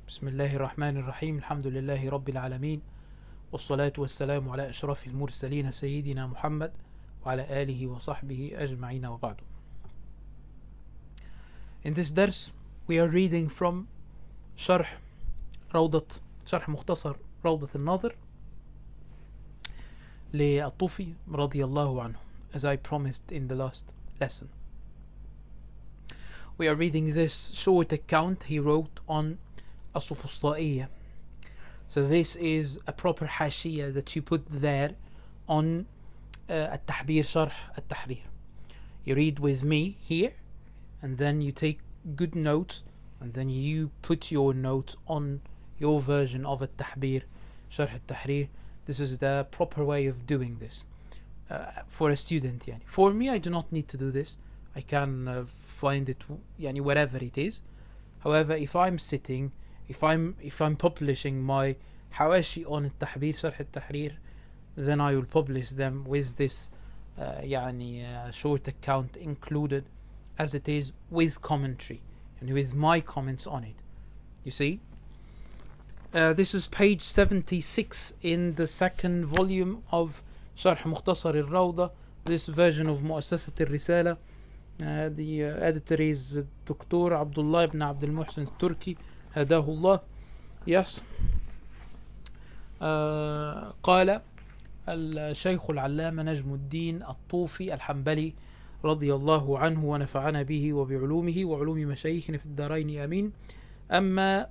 بسم الله الرحمن الرحيم الحمد لله رب العالمين والصلاة والسلام على أشرف المرسلين سيدنا محمد وعلى آله وصحبه أجمعين وبعد. In this dars we are reading from Sharh شرح مختصر روضة الناظر للطوفي رضي الله عنه, as I promised in the last lesson. We are reading this short account he wrote on السفسطائية. So this is a proper حاشية that you put there on التحبير شرح التحرير. You read with me here and then you take good notes and then you put your notes on your version of التحبير شرح التحرير. This is the proper way of doing this for a student. يعني. For me, I do not need to do this. I can find it يعني wherever it is. However, if I'm sitting, if I'm publishing my حواشي on التحبير شرح التحرير, then I will publish them with this short account included as it is, with commentary and with my comments on it. You see, this is page 76 in the second volume of Sharh Mukhtasar al-Rawda, this version of مؤسسة الرسالة. The editor is Dr. Abdullah ibn Abdul Muhsin Turki هداه الله. Yes. قال الشيخ العلامة نجم الدين الطوفي الحنبلي رضي الله عنه ونفعنا به وبعلومه وعلوم مشايخنا في الدارين آمين. أما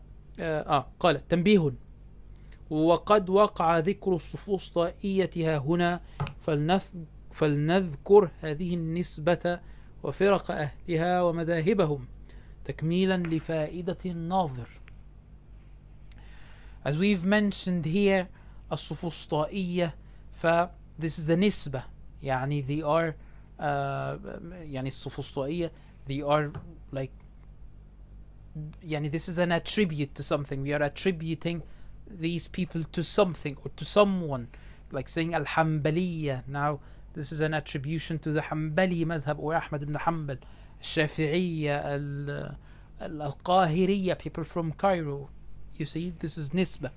قال تنبيه: وقد وقع ذكر السفسطائية ها هنا فلنذكر هذه النسبة وفرق أهلها ومذاهبهم تكميلا لفائدة الناظر. As we've mentioned here, السفسطائية, this is the نسبة, يعني they are يعني السفسطائية, they are like, يعني this is an attribute to something. We are attributing these people to something or to someone, like saying al-Hanbaliyya. Now this is an attribution to the Hanbali madhab or Ahmad ibn Hanbal, Shafi'iyya, al-Qahiriyya, people from Cairo. You see, this is nisbah.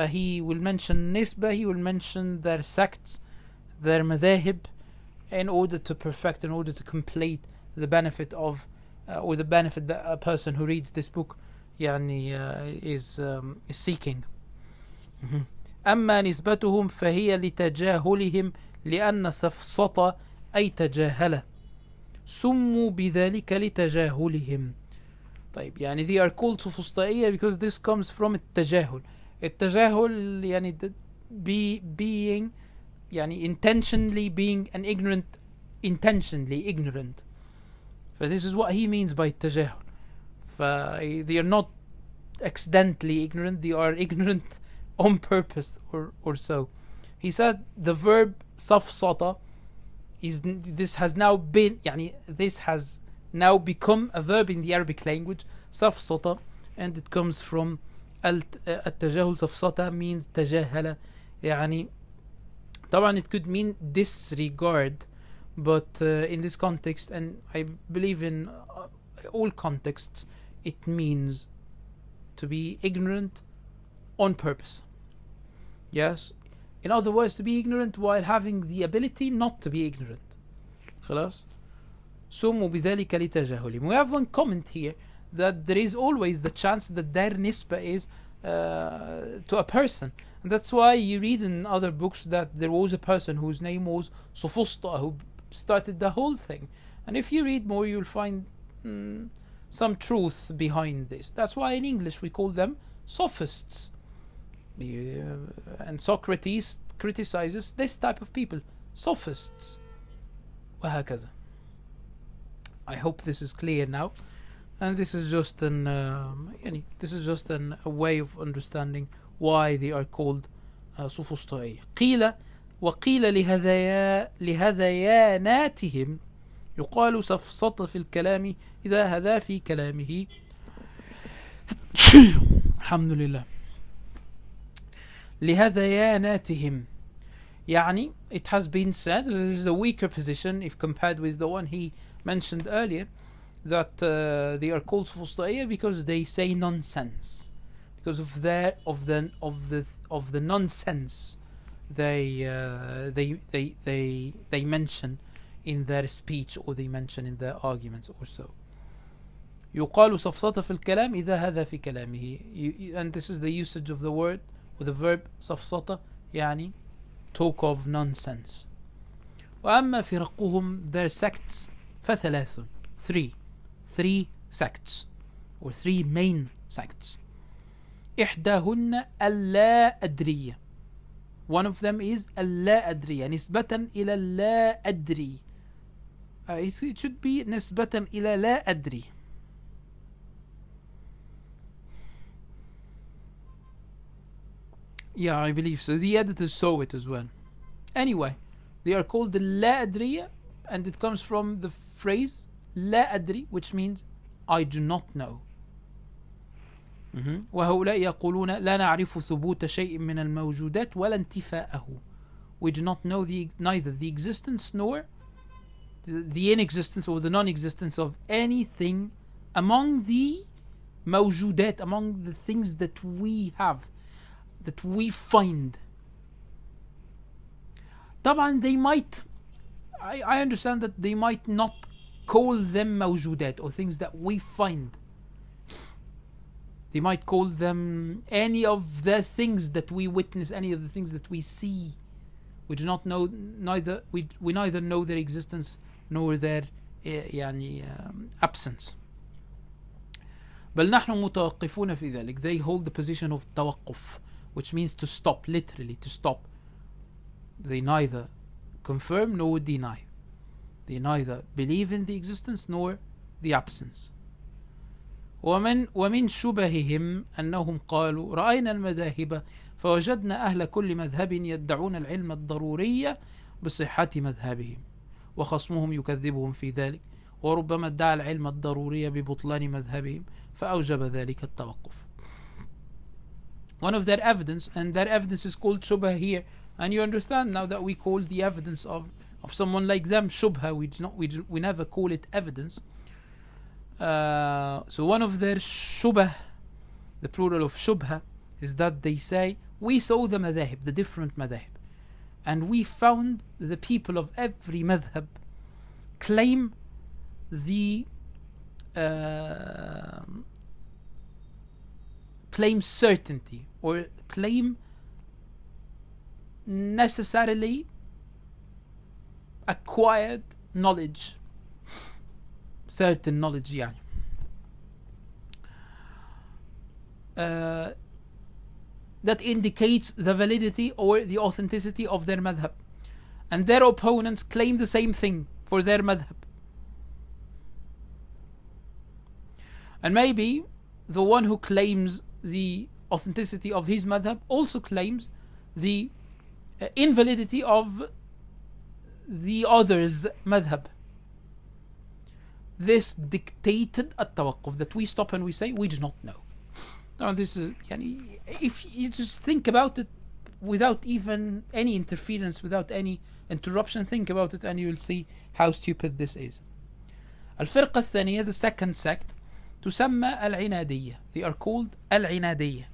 He will mention nisbah, he will mention their sects, their madhahib, in order to perfect, in order to complete the benefit of or the benefit that a person who reads this book is seeking. أما نسبتهم فهي لتجاهلهم لأن سفسطة أي تجاهل سموا بذلك لتجاهلهم. طيب, يعني they are called سفسطائية because this comes from التجاهل. التجاهل يعني being يعني intentionally being an ignorant, intentionally ignorant. This is what he means by التجاهل. They are not accidentally ignorant, they are ignorant on purpose or so. He said the verb سفسطة this has now become a verb in the Arabic language, سفسطة, and it comes from التجاهل. سفسطة means تجاهل, يعني طبعا it could mean disregard, but in this context, and I believe in all contexts, it means to be ignorant on purpose. Yes, in other words, to be ignorant while having the ability not to be ignorant. خلاص. سموا بذلك لتجاهلهم. We have one comment here that there is always the chance that their nisbah is to a person, and that's why you read in other books that there was a person whose name was Sufusṭa who started the whole thing, and if you read more you'll find some truth behind this. That's why in English we call them sophists, and Socrates criticizes this type of people, sophists. وهكذا. I hope this is clear now, and this is just a way of understanding why they are called سفسطائية. قيل وقيل لهذياناتهم يقال سفسطة في الكلام إذا هذا في كلامه. الحمد لله. لهذياناتهم, يعني it has been said, this is a weaker position if compared with the one he mentioned earlier, that they are called سفسطائية because they say nonsense. because of the nonsense they mention in their speech, or they mention in their arguments or so. يقال سفسطة في الكلام إذا هذا في كلامه. And this is the usage of the word or the verb سفسطة, يعني talk of nonsense. وأما فرقهم, their sects, فثلاث, three sects or three main sects. إحداهن اللا أدرية. One of them is اللا أدرية نسبة إلى لا أدري. It should be نسبة إلى لا أدري. Yeah, I believe so. The editors saw it as well. Anyway, they are called the لا أدرية, and it comes from the phrase لا أدري, which means I do not know. وهؤلاء يقولون لا نعرف ثبوت شيء من الموجودات ولا انتفاءه. We do not know neither the existence nor the inexistence or the non-existence of anything among the موجودات, among the things that we have, that we find. طبعا they might, I understand that they might not call them موجودات, or things that we find. They might call them any of the things that we witness, any of the things that we see. We do not know, we neither know their existence nor their absence. بل نحن متوقفون في ذلك. They hold the position of توقف, which means to stop, literally to stop. They neither confirm nor deny. They neither believe in the existence nor the absence. ومن شبههم أنهم قالوا رأينا المذاهب فوجدنا أهل كل مذهب يدعون العلم الضروري بصحة مذهبهم وخصمهم يكذبهم في ذلك وربما ادعى العلم الضروري ببطلان مذهبهم فأوجب ذلك التوقف. One of their evidence, and their evidence is called shubha here, and you understand now that we call the evidence of someone like them shubha. We never call it evidence. So one of their shubha, the plural of shubha, is that they say we saw the madhahib, the different madhahib, and we found the people of every madhab claim the claim certainty, or claim necessarily acquired knowledge, certain knowledge يعني. That indicates the validity or the authenticity of their madhab, and their opponents claim the same thing for their madhab. And maybe the one who claims the authenticity of his madhab also claims the invalidity of the other's madhab. This dictated التوقف, that we stop and we say we do not know. Now this is, if you just think about it without even any interference, without any interruption, think about it and you will see how stupid this is. الفرقة الثانية, the second sect, تسمى العنادية. They are called العنادية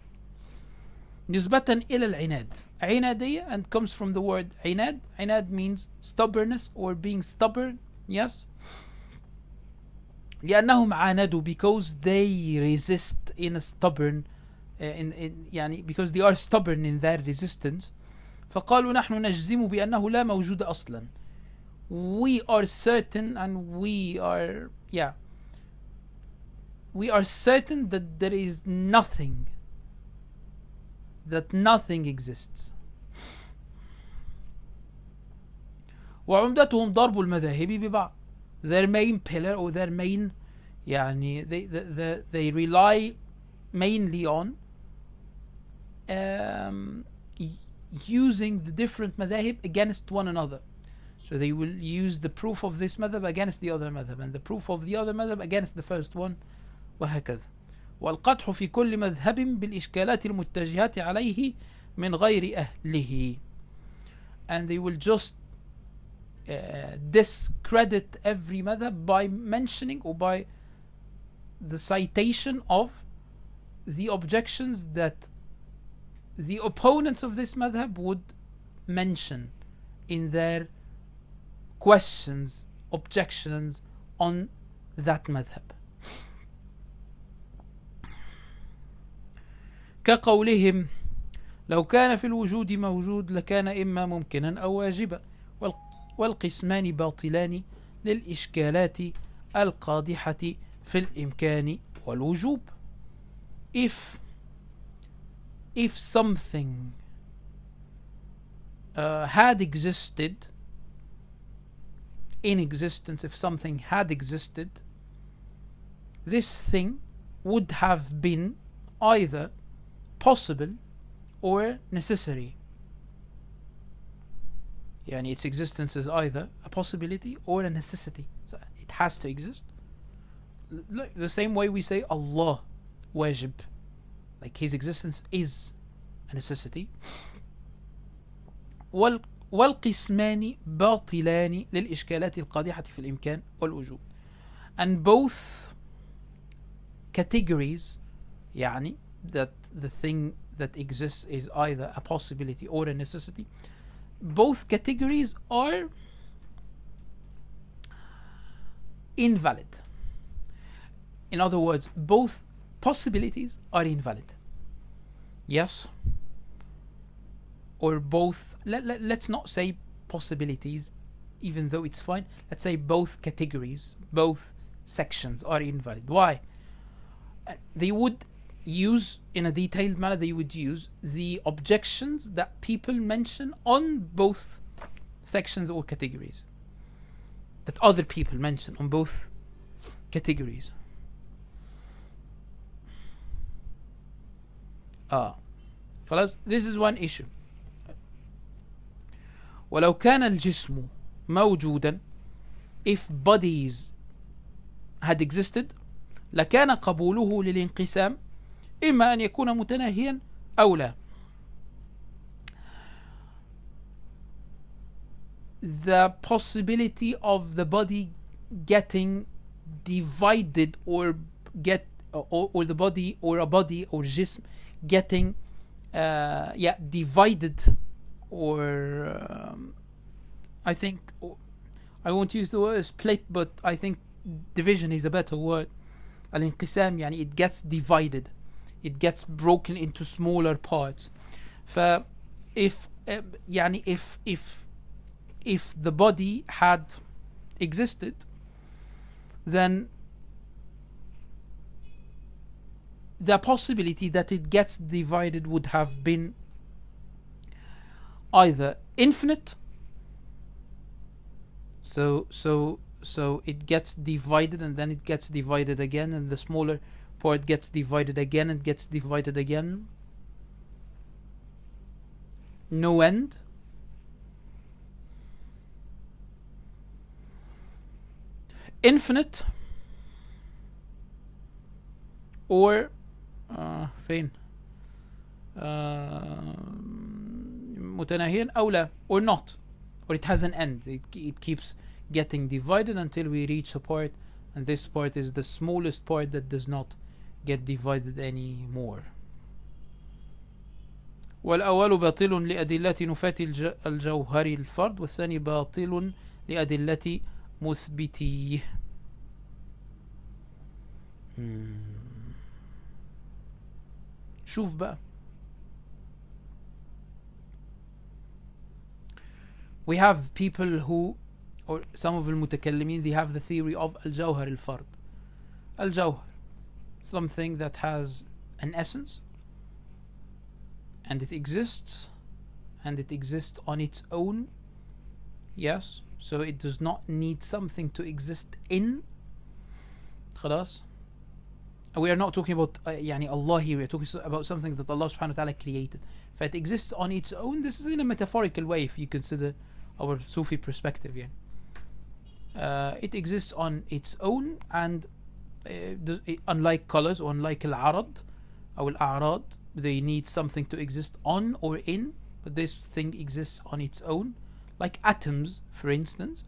نسبة إلى العناد. عنادية, and comes from the word عناد. عناد means stubbornness or being stubborn. Yes. لأنهم عاندوا, because they resist in a stubborn because they are stubborn in their resistance. فقالوا نحن نجزم بأنه لا موجود أصلا. We are certain, and we are certain that there is nothing, that nothing exists. وعمدتهم ضرب المذاهب ببعض. Their main pillar, or their main they rely mainly on using the different madhahib against one another. So they will use the proof of this madhab against the other madhab, and the proof of the other madhab against the first one, وهكذا. والقدح في كل مذهب بالإشكالات المتجهات عليه من غير أهله. And they will just discredit every madhab by mentioning, or by the citation of the objections that the opponents of this madhab would mention in their questions, objections on that madhab. كقولهم لو كان في الوجود موجود لكان إما ممكنا أو واجبا والقسمان باطلان للإشكالات القادحة في الإمكان والوجوب. If something had existed in existence, if something had existed, this thing would have been either possible or necessary. Yani its existence is either a possibility or a necessity. So it has to exist. The same way we say Allah wajib, like his existence is a necessity. والقسمان باطلان للإشكالات القادحة في الإمكان والوجوب. And both categories, يعني that the thing that exists is either a possibility or a necessity, both categories are invalid. In other words, both possibilities are invalid. Yes? Or both, let's not say possibilities, even though it's fine. Let's say both categories, both sections are invalid. Why? They would use, in a detailed manner, they would use the objections that people mention on both sections or categories, that other people mention on both categories. This is one issue. ولو كان الجسم موجودا, if bodies had existed, لكان قبوله للانقسام إما أن يكون متناهيا أو لا. The possibility of the body getting divided or the body or a body or jism getting divided, or I think I won't use the word split, but I think division is a better word. Al-inqisam, يعني it gets divided, it gets broken into smaller parts. If the body had existed, then the possibility that it gets divided would have been either infinite, so it gets divided and then it gets divided again, and the smaller part gets divided again and gets divided again, no end, infinite, or متناهيا أو لا, or not, or it has an end. It keeps getting divided until we reach a part, and this part is the smallest part that does not get divided anymore. والأول باطل لأدلة نفاة الجوهر الفرد, والثاني باطل لأدلة مثبتيه. شوف بقى, we have people who, or some of المتكلمين, they have the theory of الجوهر الفرد. الجوهر, something that has an essence and it exists on its own. Yes, so it does not need something to exist in. خلاص. We are not talking about Allah here, we are talking about something that Allah subhanahu wa ta'ala created. If it exists on its own, this is in a metaphorical way if you consider our Sufi perspective. It exists on its own, and unlike colors or unlike al-arad or al-a'rad, they need something to exist on or in, but this thing exists on its own, like atoms, for instance.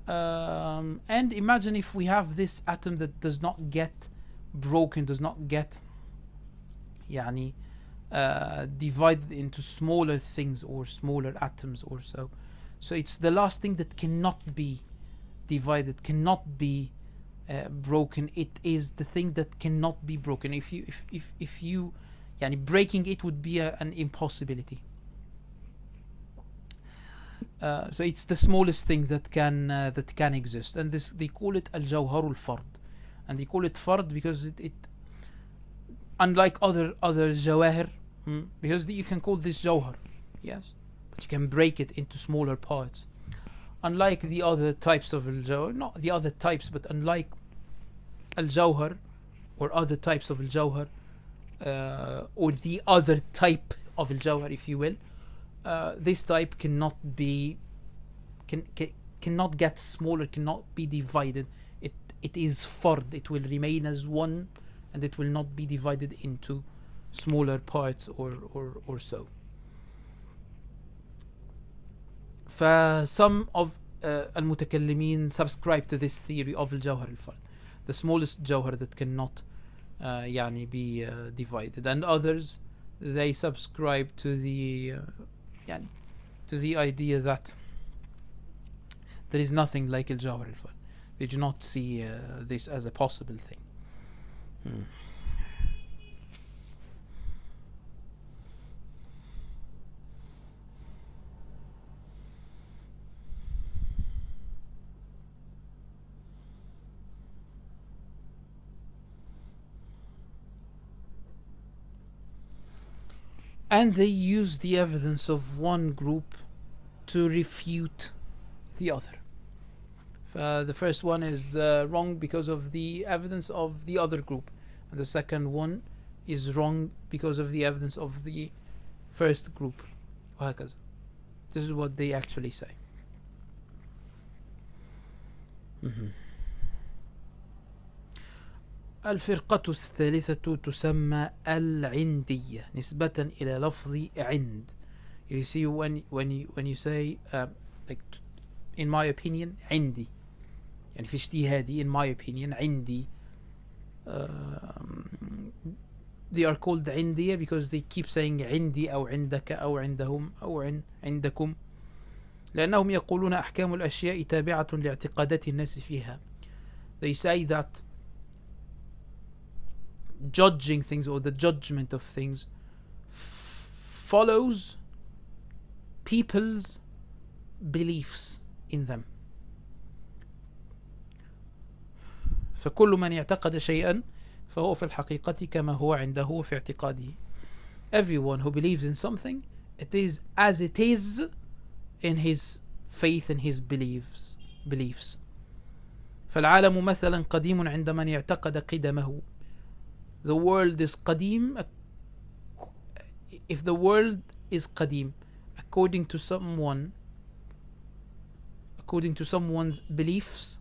And imagine if we have this atom that does not get broken, does not get يعني divided into smaller things or smaller atoms or so. So it's the last thing that cannot be divided, cannot be broken. It is the thing that cannot be broken. If you يعني breaking it would be an impossibility. So it's the smallest thing that can exist, and this they call it al-jawhar al-fard, and they call it fard because it unlike other jawahir, because you can call this jawhar, yes, but you can break it into smaller parts. Unlike the other types of al-jawhar, not the other types, but unlike al-jawhar or other types of al-jawhar, or the other type of al-jawhar, if you will, this type cannot get smaller, cannot be divided. It is fard. It will remain as one, and it will not be divided into smaller parts or so. Some of al-mutakallimin subscribe to this theory of al-jawhar al-fard, the smallest jawhar that cannot يعني be divided, and others they subscribe to the يعني to the idea that there is nothing like al-jawhar al-fard. They do not see this as a possible thing. And they use the evidence of one group to refute the other. The first one is wrong because of the evidence of the other group, and the second one is wrong because of the evidence of the first group. This is what they actually say. الفرقة الثالثة تسمى العندية نسبة إلى لفظ عند. You see, when you say like in my opinion عندي, يعني في اجتهادي, in my opinion عندي, they are called عندية because they keep saying عندي أو عندك أو عندهم أو عندكم, لأنهم يقولون أحكام الأشياء تابعة لاعتقادات الناس فيها. They say that judging things, or the judgment of things, follows people's beliefs in them. فكل من يعتقد شيئا فهو في الحقيقة كما هو عنده في اعتقاده. Everyone who believes in something, it is as it is in his faith and his beliefs. فالعالم مثلا قديم عند من يعتقد قدمه. The world is qadim. If the world is qadim, according to someone's beliefs,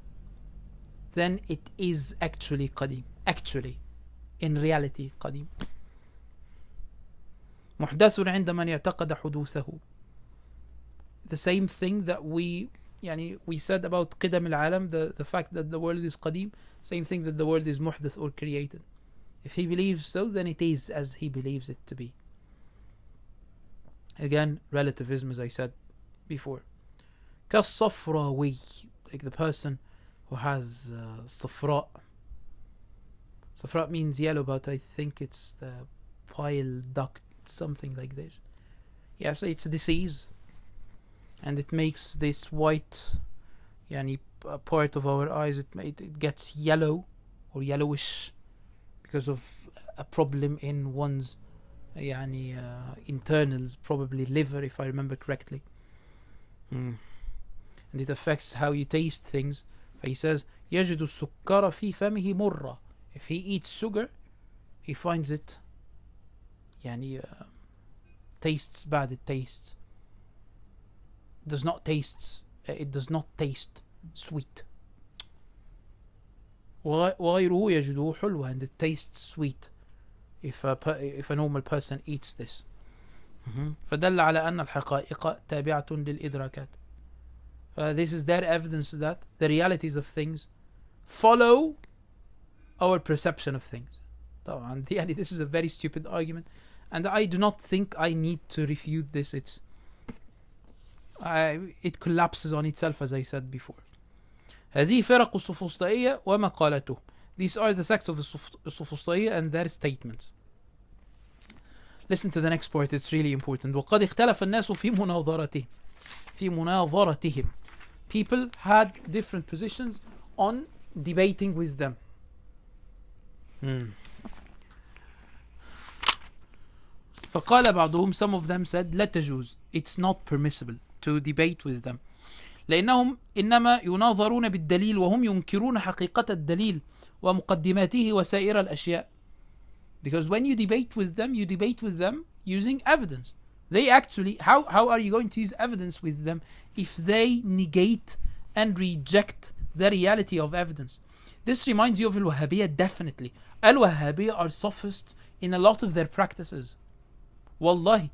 then it is actually qadim. Actually, in reality, qadim. محدث عند من يعتقد حدوثه. The same thing that we said about قدم العالم, the fact that the world is qadim, same thing that the world is muhdath or created. If he believes so, then it is as he believes it to be. Again, relativism, as I said before. كالصفراوي, like the person who has صفراء. صفراء means yellow, but I think it's the bile duct, something like this. Yeah, so it's a disease, and it makes this white part of our eyes, it gets yellow or yellowish because of a problem in one's internals, probably liver, if I remember correctly. And it affects how you taste things. He says يجد السكر في فمه مرة. If he eats sugar, he finds it tastes bad. It does not taste sweet. وغيره يجده حلوة, and it tastes sweet if a normal person eats this. فدل على أن الحقائق تابعة للإدراكات. This is their evidence that the realities of things follow our perception of things. طبعا يعني this is a very stupid argument, and I do not think I need to refute this. It collapses on itself, as I said before. هذه فرق السفسطائية ومقالته. These are the sects of the Sufistiyya and their statements. Listen to the next part, it's really important. وقد اختلف الناس في مناظرتهم. People had different positions on debating with them. فقال بعضهم, some of them said, لا تجوز, it's not permissible to debate with them. لأنهم إنما يناظرون بالدليل وهم ينكرون حقيقة الدليل ومقدماته وسائر الأشياء. Because when you debate with them using evidence. They actually, how are you going to use evidence with them if they negate and reject the reality of evidence? This reminds you of Al-Wahhabiyya, definitely. Al-Wahhabiyya are sophists in a lot of their practices. Wallahi.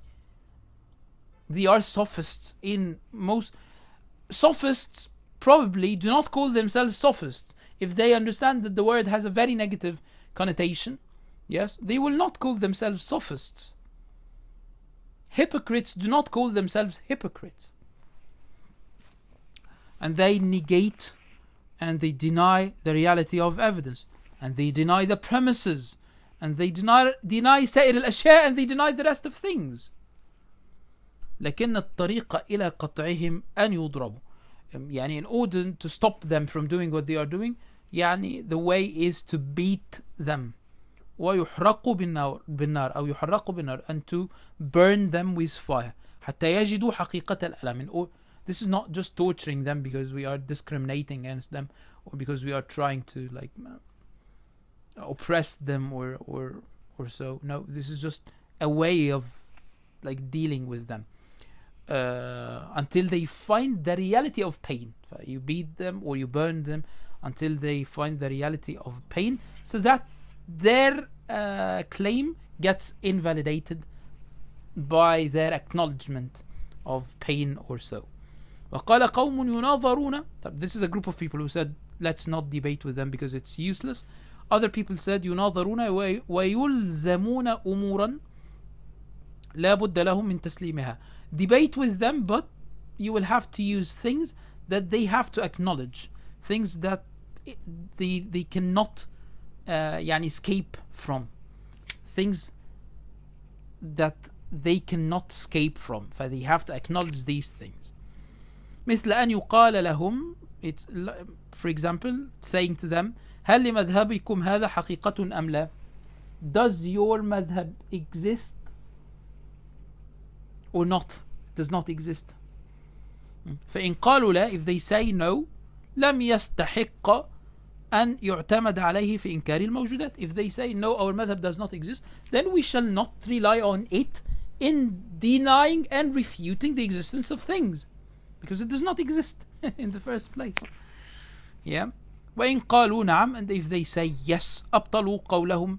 They are sophists in most... Sophists probably do not call themselves sophists. If they understand that the word has a very negative connotation, yes, they will not call themselves sophists. Hypocrites do not call themselves hypocrites. And they negate and they deny the reality of evidence. And they deny the premises. And they deny سائر الأشياء, and they deny the rest of things. لكن الطريق إلى قطعهم أن يضربوا. يعني in order to stop them from doing what they are doing, يعني the way is to beat them. ويحرقوا بالنار أو يحرقوا بالنار, and to burn them with fire. حتى يجدوا حقيقة الألم. This is not just torturing them because we are discriminating against them or because we are trying to like oppress them or so. No, this is just a way of like dealing with them. Until they find the reality of pain. You beat them or you burn them until they find the reality of pain, so that their claim gets invalidated by their acknowledgement of pain or so. وقال قوم يناظرون. This is a group of people who said let's not debate with them because it's useless. Other people said يناظرون ويلزمون أمورا لا بد لهم من تسليمها. Debate with them, but you will have to use things that they have to acknowledge, things that they cannot يعني escape from, things that they cannot escape from, they have to acknowledge these things. مثل أن يقال لهم, it's, for example, saying to them, هل لمذهبكم هذا حقيقة أم لا? Does your madhab exist or not? It does not exist. فإن قالوا لا, if they say no, لم يستحق أن يعتمد عليه في إنكار الموجودات. If they say no, our madhab does not exist, then we shall not rely on it in denying and refuting the existence of things, because it does not exist in the first place. Yeah. وإن قالوا نعم, and if they say yes, أبطلوا قولهم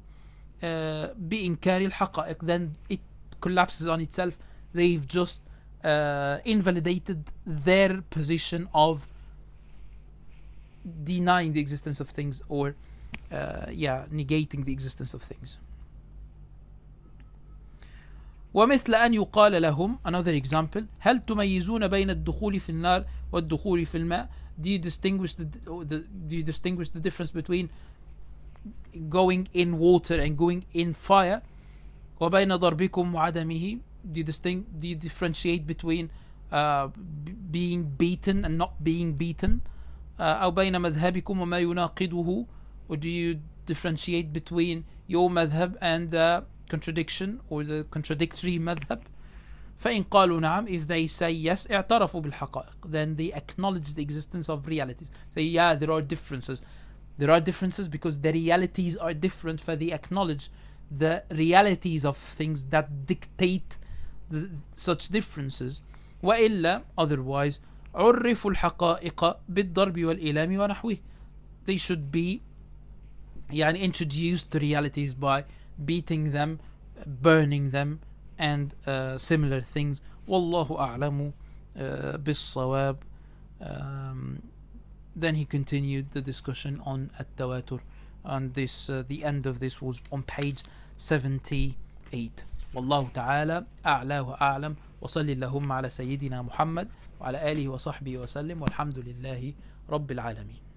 بإنكار الحقائق, then it collapses on itself. They've just invalidated their position of denying the existence of things or negating the existence of things. ومثل أن يقال لهم, another example, هل تميزون بين الدخول في النار والدخول في الماء? Do you distinguish the difference between going in water and going in fire? وبين ضربكم وعدمه? Do you differentiate between being beaten and not being beaten? أو بين مذهبكم وما يناقضه? Or do you differentiate between your madhab and the contradiction or the contradictory madhab? فإن قالوا نعم, if they say yes, اعترفوا بالحقائق, then they acknowledge the existence of realities. Say yeah, there are differences. There are differences because the realities are different, for they acknowledge the realities of things that dictate such differences. وإلا, otherwise, عرفوا الحقائق بالضرب والإيلام ونحوه. They should be introduced to realities by beating them, burning them, and similar things. والله أعلم بالصواب. Then he continued the discussion on التواتر and this the end of this was on page 78. والله تعالى أعلى وأعلم وصل اللهم على سيدنا محمد وعلى آله وصحبه وسلم والحمد لله رب العالمين.